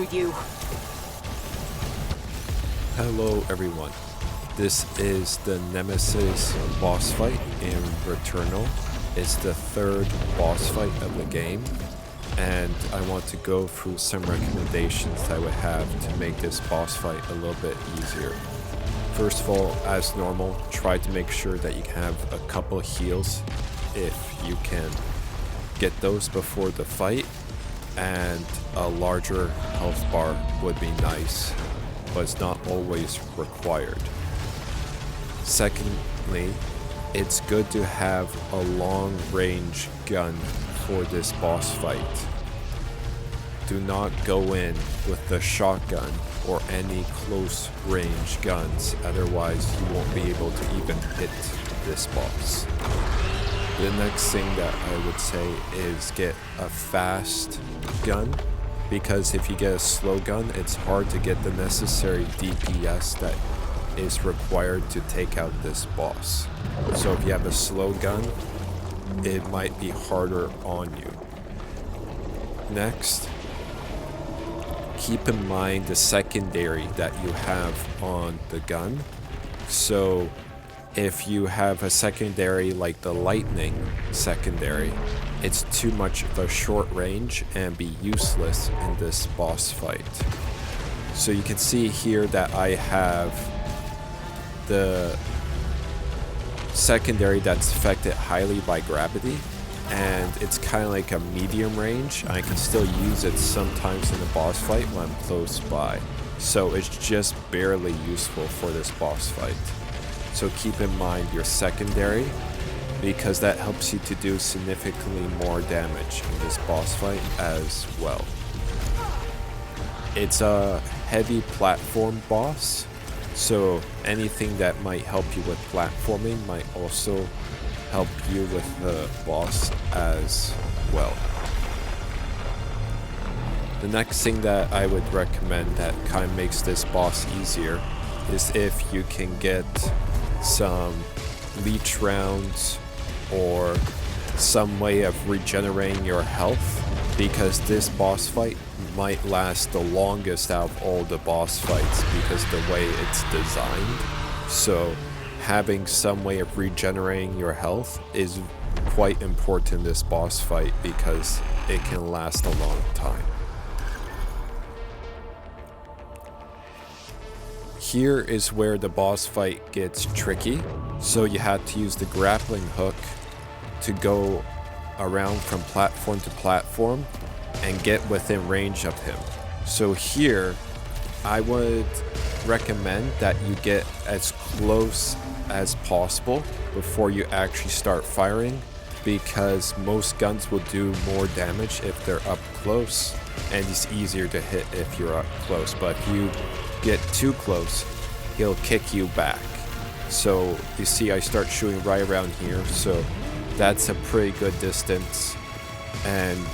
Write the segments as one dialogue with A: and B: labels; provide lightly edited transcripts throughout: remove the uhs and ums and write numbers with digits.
A: through you.
B: Hello everyone, this is the Nemesis boss fight in Returnal. It's the third boss fight of the game, and I want to go through some recommendations I would have to make this boss fight a little bit easier. First of all, as normal, try to make sure that you have a couple heals if you can get those before the fight, and a larger health bar would be nice, but it's not always required. Secondly, it's good to have a long range gun for this boss fight. Do not go in with the shotgun or any close range guns, otherwise you won't be able to even hit this boss. The next thing that I would say is get a fast gun, because if you get a slow gun, it's hard to get the necessary DPS that is required to take out this boss. So if you have a slow gun, it might be harder on you. Next, keep in mind the secondary that you have on the gun. So if you have a secondary like the lightning secondary, it's too much of a short range and be useless in this boss fight. So you can see here that I have the secondary that's affected highly by gravity, and it's kind of like a medium range. I can still use it sometimes in the boss fight when I'm close by, so it's just barely useful for this boss fight. So keep in mind your secondary, because that helps you to do significantly more damage in this boss fight as well. It's a heavy platform boss, so anything that might help you with platforming might also help you with the boss as well. The next thing that I would recommend that kind of makes this boss easier is if you can get some leech rounds or some way of regenerating your health, because this boss fight might last the longest out of all the boss fights because the way it's designed. So having some way of regenerating your health is quite important in this boss fight because it can last a long time. Here is where the boss fight gets tricky, so you have to use the grappling hook to go around from platform to platform and get within range of him. So here, I would recommend that you get as close as possible before you actually start firing, because most guns will do more damage if they're up close, and it's easier to hit if you're up close. But if you get too close, he'll kick you back. So you see I start shooting right around here, so that's a pretty good distance, and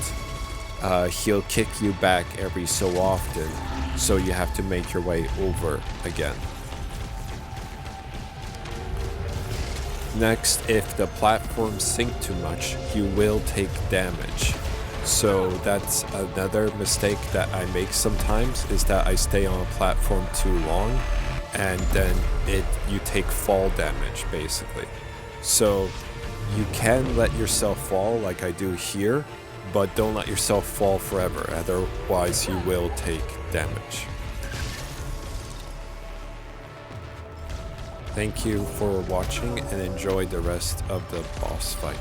B: he'll kick you back every so often, so you have to make your way over again. Next, if the platforms sink too much, you will take damage. So that's another mistake that I make sometimes, is that I stay on a platform too long, and then you take fall damage basically. So you can let yourself fall like I do here, but don't let yourself fall forever, otherwise you will take damage. Thank you for watching and enjoy the rest of the boss fight.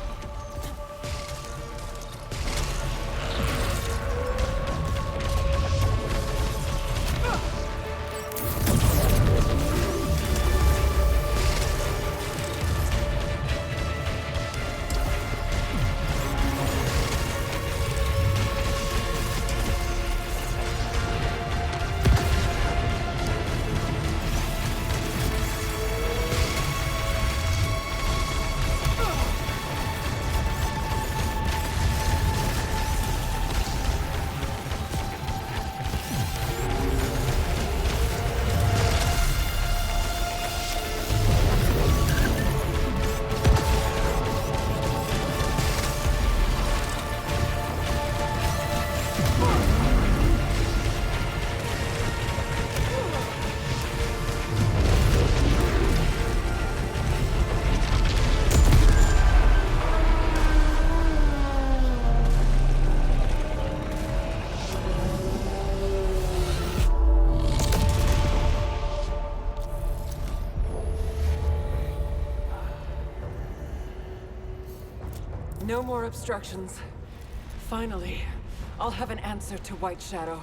A: No more obstructions. Finally, I'll have an answer to White Shadow.